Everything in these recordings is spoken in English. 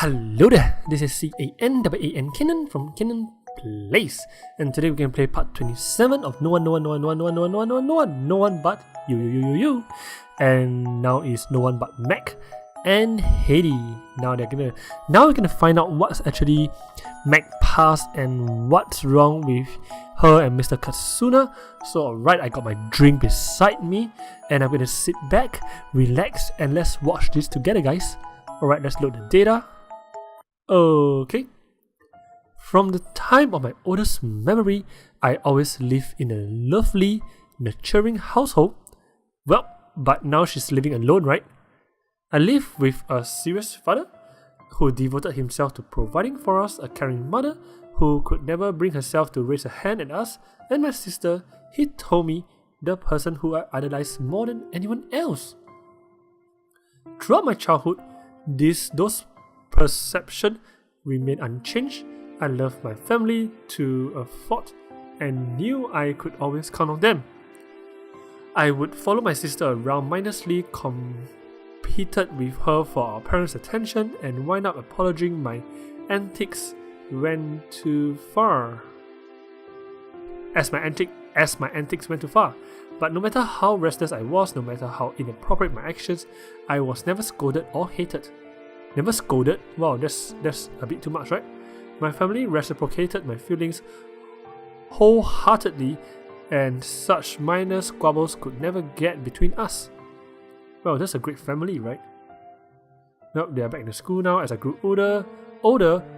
Hello there, this is CANAAN Kenan from Kenan Place, and today we're going to play part 27 of No One But You. And now is No One But Mac and Haiti. Now we're gonna find out what's actually Mac past and what's wrong with her and Mr. Katsuna. So alright, I got my drink beside me and I'm gonna sit back, relax, and let's watch this together, guys. Alright, let's load the data. Okay. From the time of my oldest memory, I always lived in a lovely, nurturing household. Well, but now she's living alone, right? I live with a serious father who devoted himself to providing for us, a caring mother who could never bring herself to raise a hand at us, and my sister, he told me, the person who I idolized more than anyone else. Throughout my childhood, those perceptions remained unchanged. I loved my family to a fault and knew I could always count on them. I would follow my sister around, mindlessly competed with her for our parents' attention, and wind up apologizing my antics went too far. As my antics went too far. But no matter how restless I was, no matter how inappropriate my actions, I was never scolded or hated. Never scolded? Wow, that's a bit too much, right? My family reciprocated my feelings wholeheartedly, and such minor squabbles could never get between us. Well, that's a great family, right? Now they are back in school now. As I grew older,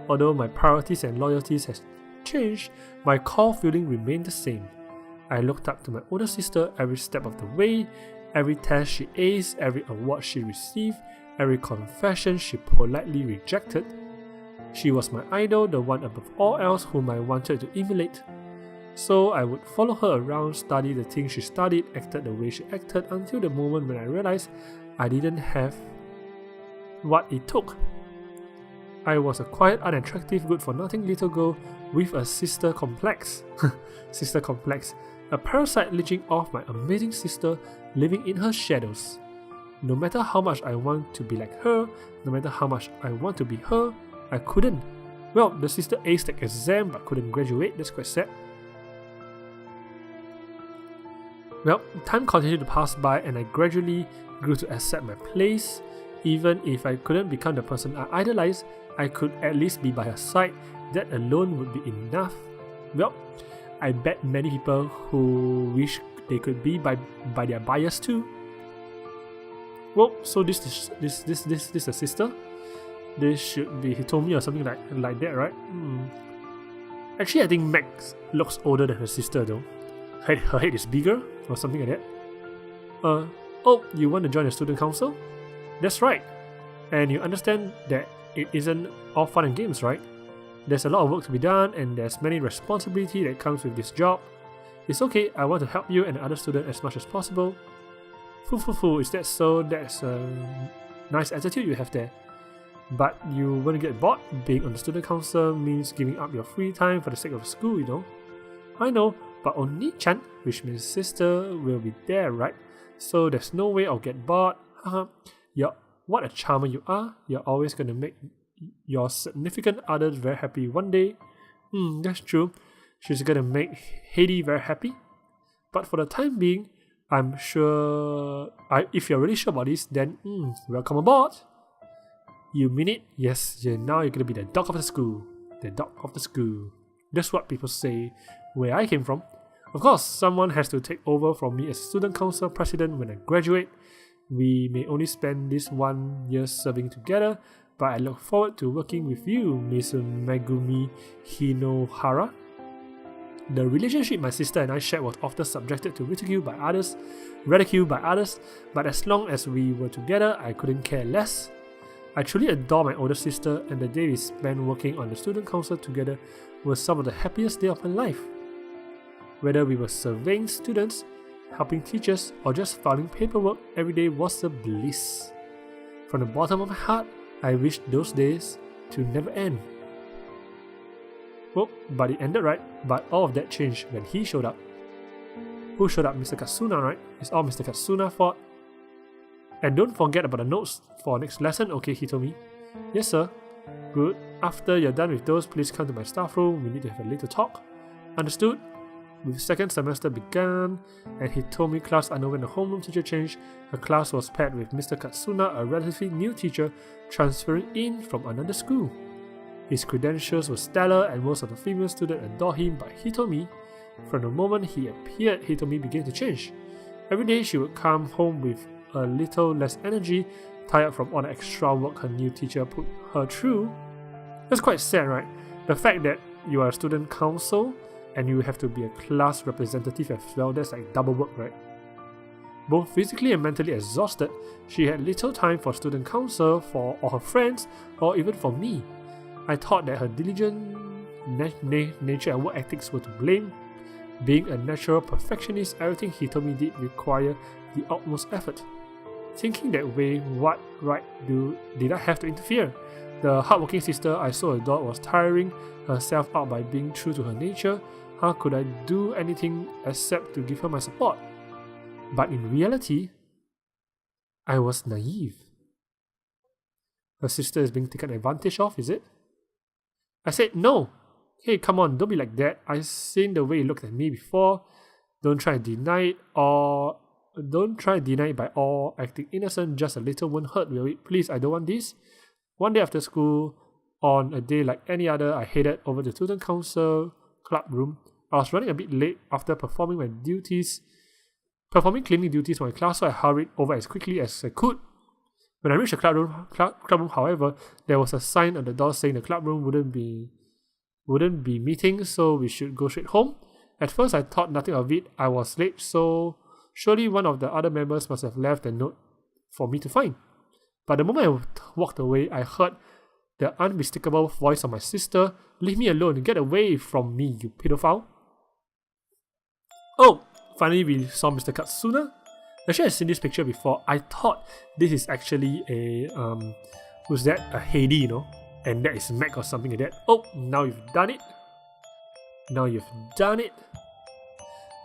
although my priorities and loyalties has changed, my core feeling remained the same. I looked up to my older sister every step of the way, every test she aced, every award she received, every confession she politely rejected. She was my idol, the one above all else whom I wanted to emulate. So I would follow her around, study the things she studied, acted the way she acted, until the moment when I realized I didn't have what it took. I was a quiet, unattractive, good-for-nothing little girl with a sister complex. Sister complex. A parasite leeching off my amazing sister, living in her shadows. No matter how much I want to be like her, no matter how much I want to be her, I couldn't. Well, the sister aced the exam but couldn't graduate. That's quite sad. Well, time continued to pass by and I gradually grew to accept my place. Even if I couldn't become the person I idolized, I could at least be by her side. That alone would be enough. Well, I bet many people who wish they could be by their bias too. Well, so this is a sister. This should be Hitomi or something like that, right? Actually, I think Max looks older than her sister though. Her head is bigger or something like that. Oh, you want to join the student council? That's right. And you understand that it isn't all fun and games, right? There's a lot of work to be done and there's many responsibility that comes with this job. It's okay, I want to help you and the other student as much as possible. Is that so? That's a nice attitude you have there. But you won't get bored. Being on the student council means giving up your free time for the sake of school, you know. I know, but Oni-chan, which means sister, will be there, right? So there's no way I'll get bored. What a charmer you are. You're always gonna make your significant other very happy one day. That's true. She's gonna make Haiti very happy. But for the time being, I'm sure... if you're really sure about this, then welcome aboard. You mean it? Yes, now you're gonna be the dog of the school. The dog of the school. That's what people say where I came from. Of course, someone has to take over from me as student council president when I graduate. We may only spend this 1 year serving together, but I look forward to working with you, Miss Megumi Hinohara. The relationship my sister and I shared was often subjected to ridicule by others, but as long as we were together, I couldn't care less. I truly adore my older sister, and the day we spent working on the student council together was some of the happiest days of my life. Whether we were surveying students, helping teachers, or just filing paperwork, every day was a bliss. From the bottom of my heart, I wish those days to never end. Well, but it ended, right? But all of that changed when he showed up. Who showed up? Mr. Katsuna, right? It's all Mr. Katsuna's fault. And don't forget about the notes for our next lesson, okay, Hitomi? Yes, sir. Good. After you're done with those, please come to my staff room. We need to have a little talk. Understood? The second semester began, and he told me class underwent a homeroom teacher change. Her class was paired with Mr. Katsuna, a relatively new teacher transferring in from another school. His credentials were stellar, and most of the female students adore him, but Hitomi, from the moment he appeared, Hitomi began to change. Every day she would come home with a little less energy, tired from all the extra work her new teacher put her through. That's quite sad, right? The fact that you are a student council and you have to be a class representative as well, that's like double work, right? Both physically and mentally exhausted, she had little time for student council, for or her friends, or even for me. I thought that her diligent nature and work ethics were to blame. Being a natural perfectionist, everything Hitomi did required the utmost effort. Thinking that way, what right did I have to interfere? The hardworking sister I so adored was tiring herself out by being true to her nature. How could I do anything except to give her my support? But in reality, I was naive. Her sister is being taken advantage of, is it? I said, no. Hey, come on, don't be like that. I've seen the way you looked at me before. Don't try and deny it by all acting innocent. Just a little won't hurt, will it? Please, I don't want this. One day after school, on a day like any other, I headed over to student council club room. I was running a bit late after performing cleaning duties for my class, so I hurried over as quickly as I could. When I reached the club room, however, there was a sign on the door saying the club room wouldn't be meeting, so we should go straight home. At first, I thought nothing of it. I was late, so surely one of the other members must have left a note for me to find. But the moment I walked away, I heard the unmistakable voice of my sister. Leave me alone. Get away from me, you pedophile. Oh, finally we saw Mr. Katsuna. Actually, I've seen this picture before. I thought this is actually a, who's that? A Heidi, you know? And that is Mac or something like that. Oh, now you've done it.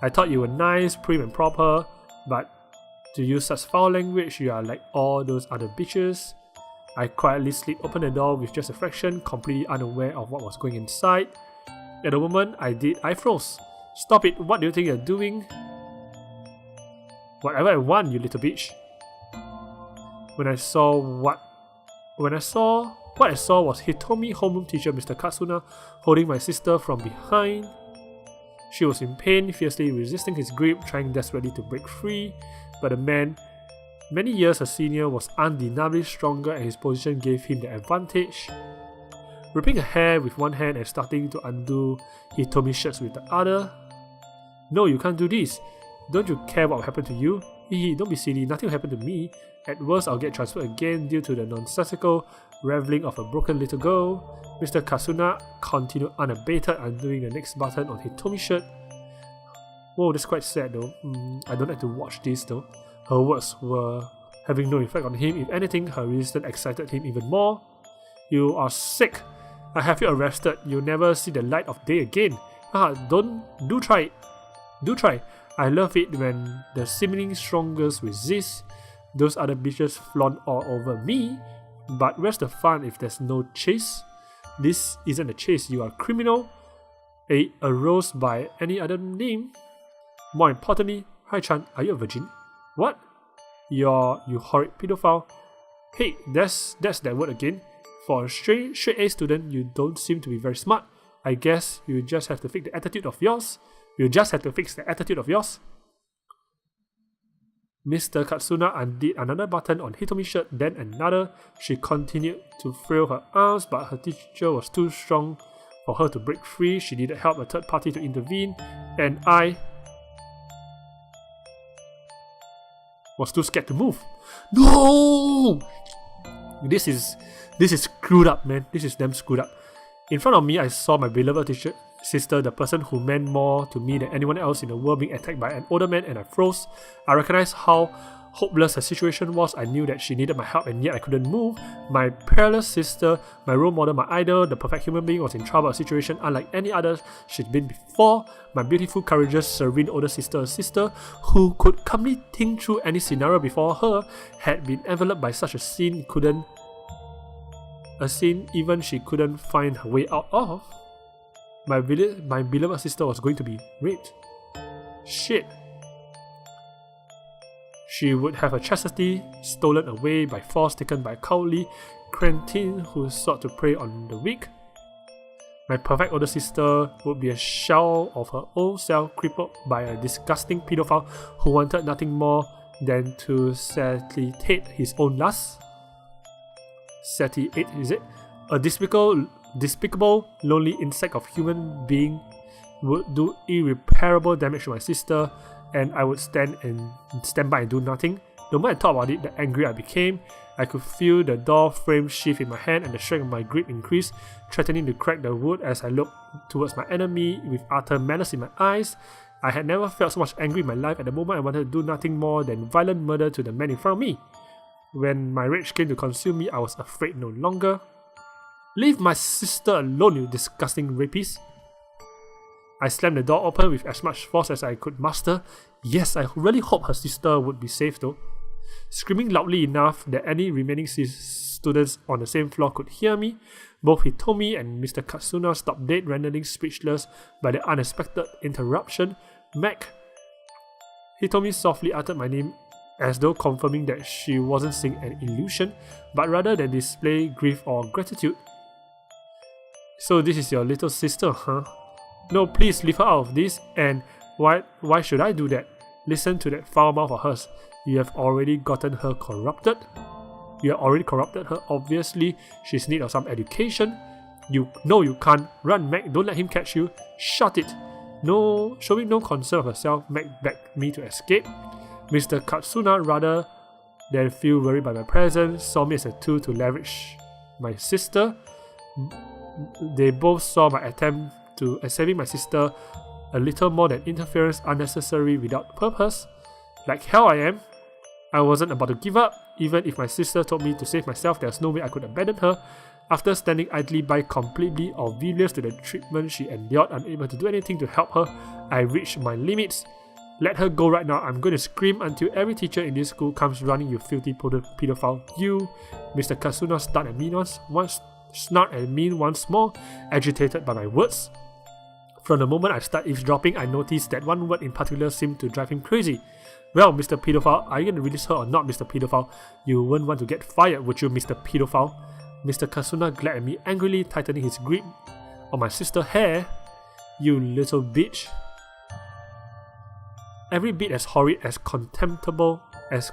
I thought you were nice, prim and proper, but to use such foul language, you are like all those other bitches. I quietly slipped open the door with just a fraction, completely unaware of what was going inside. At the moment I froze. Stop it, what do you think you're doing? Whatever I want, you little bitch. What I saw was Hitomi homeroom teacher Mr. Katsuna holding my sister from behind. She was in pain, fiercely resisting his grip, trying desperately to break free, but the man, many years her senior, was undeniably stronger and his position gave him the advantage. Ripping her hair with one hand and starting to undo Hitomi's shirts with the other. No, you can't do this. Don't you care what will happen to you? Don't be silly, nothing will happen to me. At worst, I'll get transferred again due to the nonsensical reveling of a broken little girl. Mr. Katsuna continued unabated, undoing the next button on Hitomi's shirt. Whoa, that's quite sad though. I don't like to watch this though. Her words were having no effect on him. If anything, her resistance excited him even more. You are sick. I have you arrested. You'll never see the light of day again. Do try. I love it when the seemingly strongest resist. Those other bitches flaunt all over me. But where's the fun if there's no chase? This isn't a chase. You are a criminal. A rose by any other name. More importantly, Hai-chan, are you a virgin? What? You horrid pedophile. Hey, that's that word again. For a straight A student, you don't seem to be very smart. I guess you just have to fix the attitude of yours. Mr. Katsuna undid another button on Hitomi's shirt, then another. She continued to flail her arms, but her teacher was too strong for her to break free. She needed help, a third party to intervene, and I was too scared to move. No! This is screwed up, man. This is damn screwed up. In front of me, I saw my beloved sister, the person who meant more to me than anyone else in the world, being attacked by an older man, and I froze. I recognized how hopeless her situation was. I knew that she needed my help, and yet I couldn't move. My peerless sister, my role model, my idol, the perfect human being, was in trouble, a situation unlike any other she'd been before. My beautiful, courageous, serene older sister, a sister who could calmly think through any scenario before her, had been enveloped by such a scene. A scene even she couldn't find her way out of. My beloved sister was going to be raped. Shit. She would have her chastity stolen away by force, taken by a cowardly cretin who sought to prey on the weak. My perfect older sister would be a shell of her own self, crippled by a disgusting pedophile who wanted nothing more than to satiate his own lust. Satiate, is it? A despicable, lonely insect of human being would do irreparable damage to my sister, and I would stand by and do nothing. The more I thought about it, the angrier I became. I could feel the door frame shift in my hand and the strength of my grip increase, threatening to crack the wood as I looked towards my enemy with utter malice in my eyes. I had never felt so much anger in my life. At the moment, I wanted to do nothing more than violent murder to the man in front of me. When my rage came to consume me, I was afraid no longer. Leave my sister alone, you disgusting rapist. I slammed the door open with as much force as I could muster. Yes, I really hope her sister would be safe though. Screaming loudly enough that any remaining students on the same floor could hear me, both Hitomi and Mr. Katsuna stopped dead, rendering speechless by the unexpected interruption. Mac. Hitomi softly uttered my name as though confirming that she wasn't seeing an illusion, but rather than display grief or gratitude. So this is your little sister, huh? No, please leave her out of this. And why should I do that? Listen to that foul mouth of hers. You have already gotten her corrupted. You have already corrupted her. Obviously, she's in need of some education. You can't. Run, Mac. Don't let him catch you. Shut it. No, showing no concern of herself, Mac begged me to escape. Mr. Katsuna, rather than feel worried by my presence, saw me as a tool to leverage my sister. They both saw my attempt to saving my sister a little more than interference, unnecessary without purpose. Like hell I am. I wasn't about to give up. Even if my sister told me to save myself, there's no way I could abandon her. After standing idly by, completely oblivious to the treatment she endured, unable to do anything to help her, I reached my limits. Let her go right now. I'm going to scream until every teacher in this school comes running, you filthy pedophile. You. Mr. Katsuna snarled at me once more, agitated by my words. From the moment I started eavesdropping, I noticed that one word in particular seemed to drive him crazy. Well, Mr. Pedophile, are you going to release her or not, Mr. Pedophile? You wouldn't want to get fired, would you, Mr. Pedophile? Mr. Katsuna glared at me angrily, tightening his grip on my sister's hair. You little bitch. Every bit as horrid, as contemptible as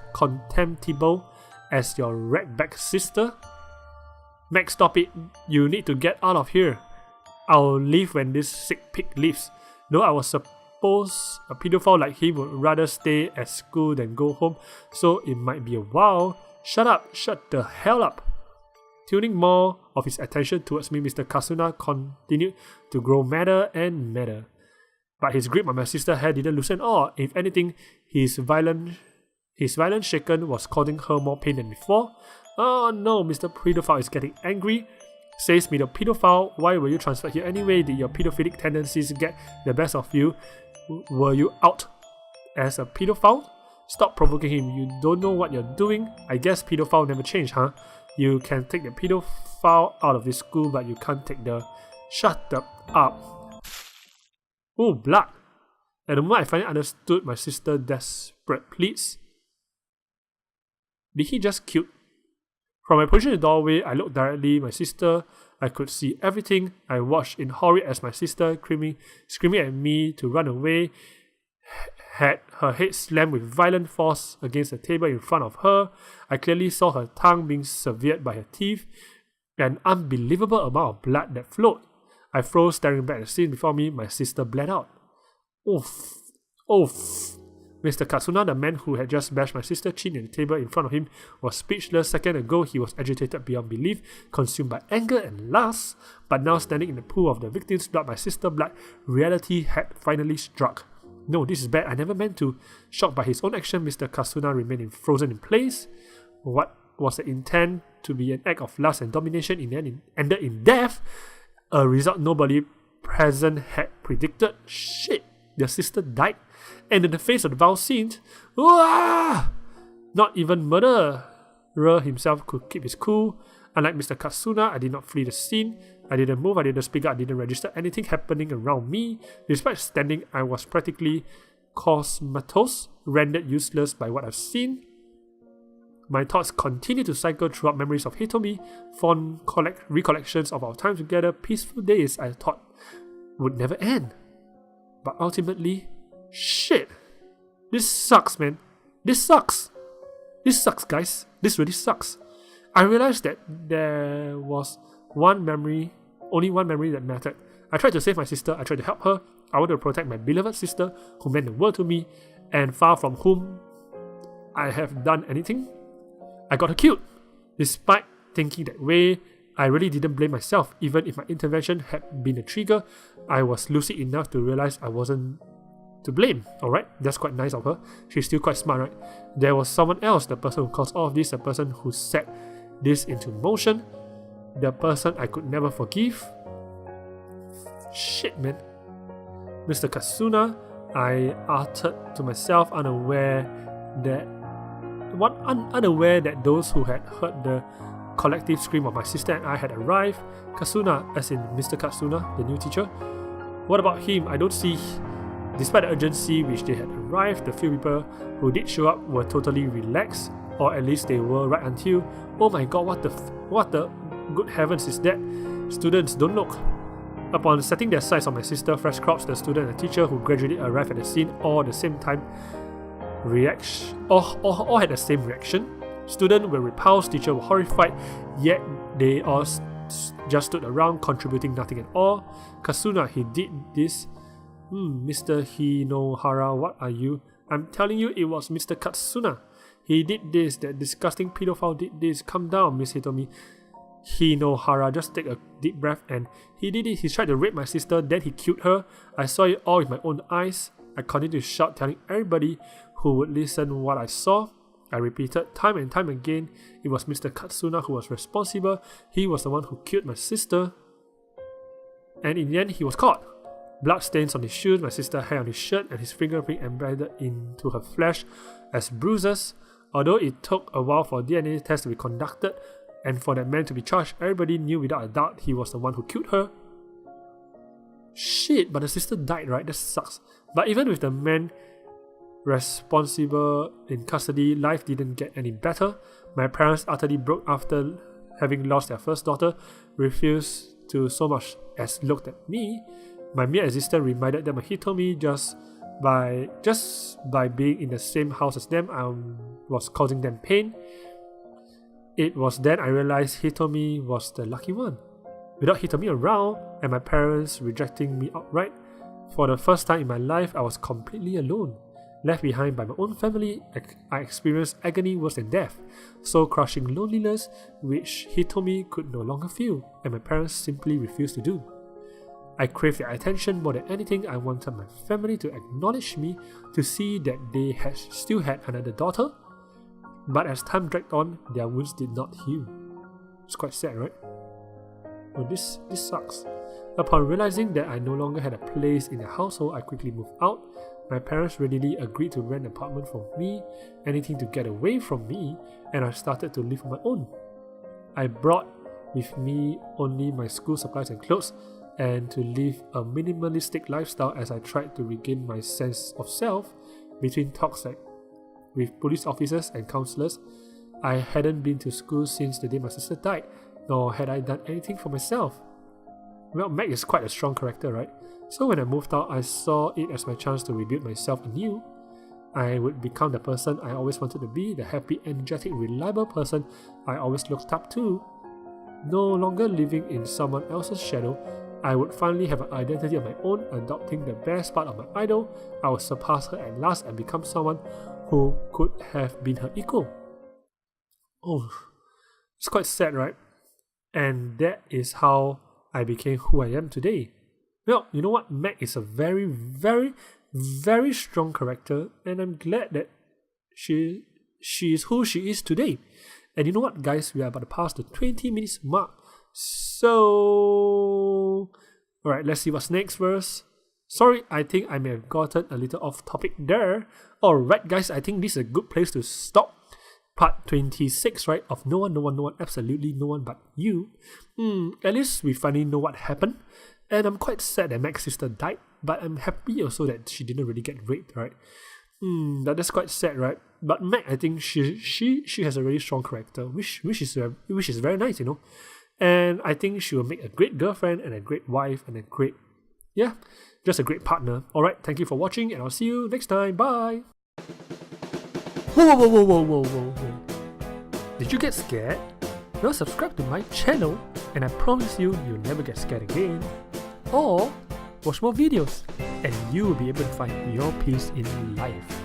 your ratbag sister. Max, stop it. You need to get out of here. I'll leave when this sick pig leaves. No, I was suppose a pedophile like him would rather stay at school than go home, so it might be a while. Shut up, shut the hell up. Tuning more of his attention towards me, Mr. Katsuna continued to grow madder and madder. But his grip on my sister's hair didn't loosen at all. If anything, his violent shaken was causing her more pain than before. Oh no, Mr. Pedophile is getting angry. Says me the pedophile, why were you transferred here anyway? Did your pedophilic tendencies get the best of you? Were you out as a pedophile? Stop provoking him, you don't know what you're doing. I guess pedophile never changed, huh? You can take the pedophile out of this school, but you can't take the... Shut up. Oh, blood. At the moment I finally understood my sister's desperate pleas. Did he just kill? From my position in the doorway, I looked directly at my sister. I could see everything. I watched in horror as my sister, screaming at me to run away, had her head slammed with violent force against the table in front of her. I clearly saw her tongue being severed by her teeth, an unbelievable amount of blood that flowed. I froze, staring back at the scene before me. My sister bled out. Oof. Oof. Mr. Katsuna, the man who had just bashed my sister's chin in the table in front of him, was speechless. Second ago, he was agitated beyond belief, consumed by anger and lust. But now, standing in the pool of the victim's blood, my sister's blood, reality had finally struck. No, this is bad. I never meant to. Shocked by his own action, Mr. Katsuna remained frozen in place. What was the intent to be an act of lust and domination ended in death? A result nobody present had predicted. Shit, their sister died. And in the face of the vile scene, not even murderer himself could keep his cool. Unlike Mr. Katsuna, I did not flee the scene. I didn't move, I didn't speak up, I didn't register anything happening around me. Despite standing, I was practically comatose, rendered useless by what I've seen. My thoughts continue to cycle throughout memories of Hitomi, fond recollections of our time together, peaceful days I thought would never end. But ultimately, shit! This sucks, man. This sucks! This sucks, guys. This really sucks. I realized that there was only one memory that mattered. I tried to save my sister, I tried to help her, I wanted to protect my beloved sister, who meant the world to me, and far from whom I have done anything. I got her killed. Despite thinking that way, I really didn't blame myself. Even if my intervention had been a trigger, I was lucid enough to realize I wasn't to blame. Alright, that's quite nice of her. She's still quite smart, right? There was someone else, the person who caused all of this, the person who set this into motion, the person I could never forgive. Shit, man. Mr. Katsuna, I uttered to myself, unaware that those who had heard the collective scream of my sister and I had arrived. Katsuna, as in Mr. Katsuna, the new teacher. What about him? I don't see. Despite the urgency which they had arrived, the few people who did show up were totally relaxed, or at least they were right until, oh my god, what the good heavens is that? Students, don't look. Upon setting their sights on my sister, fresh crops, the student and the teacher who gradually arrived at the scene all at the same time, all had the same reaction. Students were repulsed, teachers were horrified, yet they all just stood around, contributing nothing at all. Katsuna, he did this. Mr. Hinohara, what are you? I'm telling you, it was Mr. Katsuna. He did this, that disgusting pedophile did this. Calm down, Miss Hitomi. Hinohara, just take a deep breath. And he did it. He tried to rape my sister, then he killed her. I saw it all with my own eyes. I continued to shout, telling everybody who would listen what I saw. I repeated time and time again, it was Mr. Katsuna who was responsible. He was the one who killed my sister. And in the end, he was caught. Blood stains on his shoes, my sister's hair on his shirt, and his fingerprint embedded into her flesh as bruises. Although it took a while for DNA tests to be conducted and for that man to be charged, everybody knew without a doubt he was the one who killed her. Shit, but the sister died, right? That sucks. But even with the man responsible in custody, life didn't get any better. My parents utterly broke after having lost their first daughter, refused to so much as looked at me. My mere existence reminded them of Hitomi. Just by being in the same house as them, I was causing them pain. It was then I realized Hitomi was the lucky one. Without Hitomi around and my parents rejecting me outright, for the first time in my life, I was completely alone. Left behind by my own family, I experienced agony worse than death, soul-crushing loneliness which Hitomi could no longer feel, and my parents simply refused to do. I craved their attention more than anything. I wanted my family to acknowledge me, to see that they still had another daughter. But as time dragged on, their wounds did not heal. It's quite sad, right? Well, this sucks. Upon realizing that I no longer had a place in the household, I quickly moved out. My parents readily agreed to rent an apartment for me, anything to get away from me, and I started to live on my own. I brought with me only my school supplies and clothes, and to live a minimalistic lifestyle as I tried to regain my sense of self. Between talks with police officers and counselors, I hadn't been to school since the day my sister died, nor had I done anything for myself. Well, Meg is quite a strong character, right? So when I moved out, I saw it as my chance to rebuild myself anew. I would become the person I always wanted to be, the happy, energetic, reliable person I always looked up to. No longer living in someone else's shadow, I would finally have an identity of my own, adopting the best part of my idol. I would surpass her at last and become someone who could have been her equal. Oh, it's quite sad, right? And that is how I became who I am today. Well, you know what? Meg is a very, very, very strong character, and I'm glad that she is who she is today. And you know what, guys? We are about to pass the 20 minutes mark. So, alright, let's see what's next verse. Sorry, I think I may have gotten a little off topic there. Alright, guys, I think this is a good place to stop. part 26, right? Of no one, absolutely no one but you. At least we finally know what happened. And I'm quite sad that Mac's sister died, but I'm happy also that she didn't really get raped, right? That's quite sad, right? But Mac, I think she has a really strong character, which is very nice, you know. And I think she will make a great girlfriend and a great wife and just a great partner. Alright, thank you for watching and I'll see you next time. Bye! Whoa. Did you get scared? Well, subscribe to my channel and I promise you'll never get scared again. Or watch more videos and you will be able to find your peace in life.